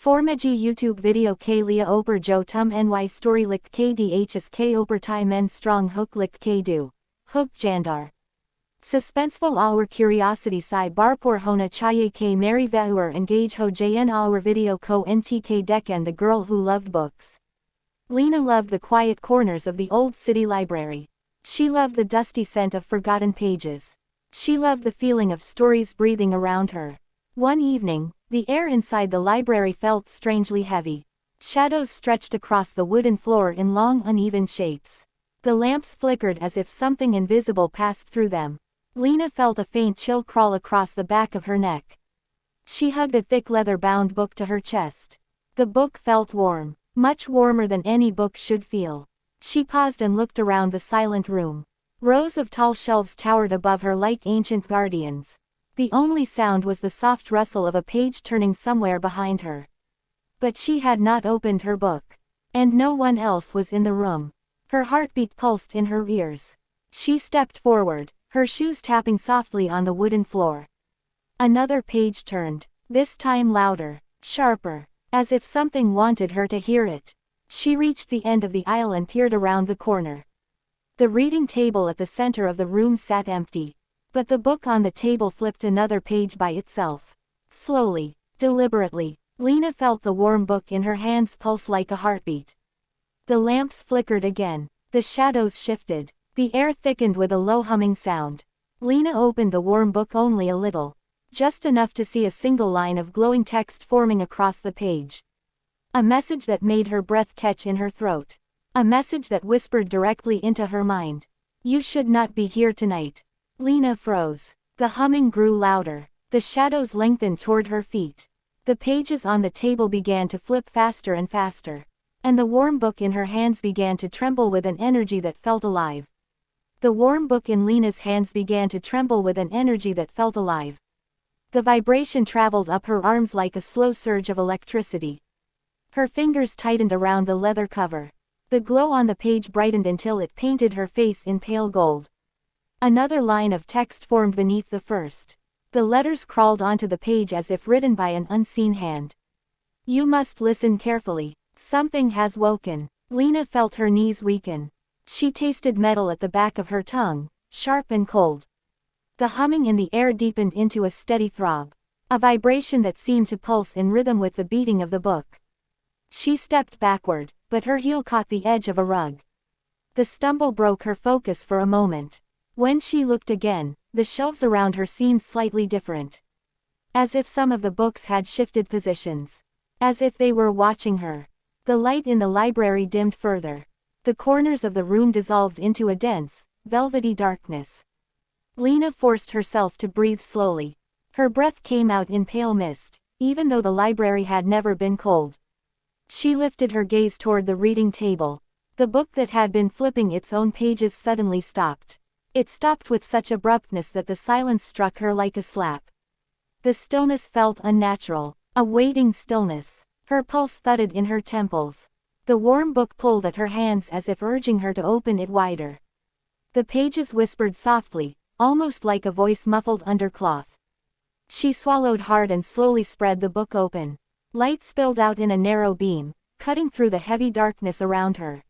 Formaji YouTube video k lia oper jo tum ny story lik kdhs k oper tai men strong hook lik k do. Hook jandar. Suspenseful our curiosity si barpor hona chaye k mary vauer engage ho jn our video ko ntk decken the girl who loved books. Lina loved the quiet corners of the old city library. She loved the dusty scent of forgotten pages. She loved the feeling of stories breathing around her. One evening, the air inside the library felt strangely heavy. Shadows stretched across the wooden floor in long uneven shapes. The lamps flickered as if something invisible passed through them. Lina felt a faint chill crawl across the back of her neck. She hugged a thick leather-bound book to her chest. The book felt warm, much warmer than any book should feel. She paused and looked around the silent room. Rows of tall shelves towered above her like ancient guardians. The only sound was the soft rustle of a page turning somewhere behind her. But she had not opened her book. And no one else was in the room. Her heartbeat pulsed in her ears. She stepped forward, her shoes tapping softly on the wooden floor. Another page turned, this time louder, sharper, as if something wanted her to hear it. She reached the end of the aisle and peered around the corner. The reading table at the center of the room sat empty. But the book on the table flipped another page by itself. Slowly, deliberately, Lina felt the warm book in her hands pulse like a heartbeat. The lamps flickered again. The shadows shifted. The air thickened with a low humming sound. Lina opened the warm book only a little. Just enough to see a single line of glowing text forming across the page. A message that made her breath catch in her throat. A message that whispered directly into her mind. You should not be here tonight. Lina froze. The humming grew louder. The shadows lengthened toward her feet. The pages on the table began to flip faster and faster. And the warm book in her hands began to tremble with an energy that felt alive. The warm book in Lina's hands began to tremble with an energy that felt alive. The vibration traveled up her arms like a slow surge of electricity. Her fingers tightened around the leather cover. The glow on the page brightened until it painted her face in pale gold. Another line of text formed beneath the first. The letters crawled onto the page as if written by an unseen hand. You must listen carefully. Something has woken. Lina felt her knees weaken. She tasted metal at the back of her tongue, sharp and cold. The humming in the air deepened into a steady throb. A vibration that seemed to pulse in rhythm with the beating of the book. She stepped backward, but her heel caught the edge of a rug. The stumble broke her focus for a moment. When she looked again, the shelves around her seemed slightly different. As if some of the books had shifted positions. As if they were watching her. The light in the library dimmed further. The corners of the room dissolved into a dense, velvety darkness. Lina forced herself to breathe slowly. Her breath came out in pale mist, even though the library had never been cold. She lifted her gaze toward the reading table. The book that had been flipping its own pages suddenly stopped. It stopped with such abruptness that the silence struck her like a slap. The stillness felt unnatural, a waiting stillness. Her pulse thudded in her temples. The warm book pulled at her hands as if urging her to open it wider. The pages whispered softly, almost like a voice muffled under cloth. She swallowed hard and slowly spread the book open. Light spilled out in a narrow beam, cutting through the heavy darkness around her.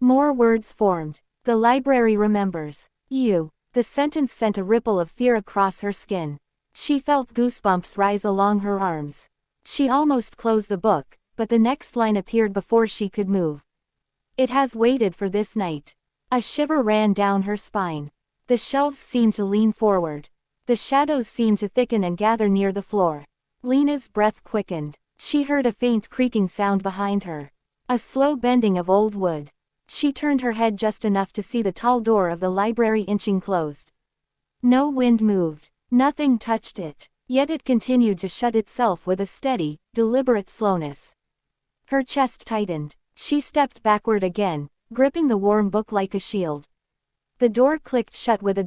More words formed. The library remembers. You. The sentence sent a ripple of fear across her skin. She felt goosebumps rise along her arms. She almost closed the book, but the next line appeared before she could move. It has waited for this night. A shiver ran down her spine. The shelves seemed to lean forward. The shadows seemed to thicken and gather near the floor. Lina's breath quickened. She heard a faint creaking sound behind her. A slow bending of old wood. She turned her head just enough to see the tall door of the library inching closed. No wind moved. Nothing touched it. Yet it continued to shut itself with a steady, deliberate slowness. Her chest tightened. She stepped backward again, gripping the warm book like a shield. The door clicked shut with a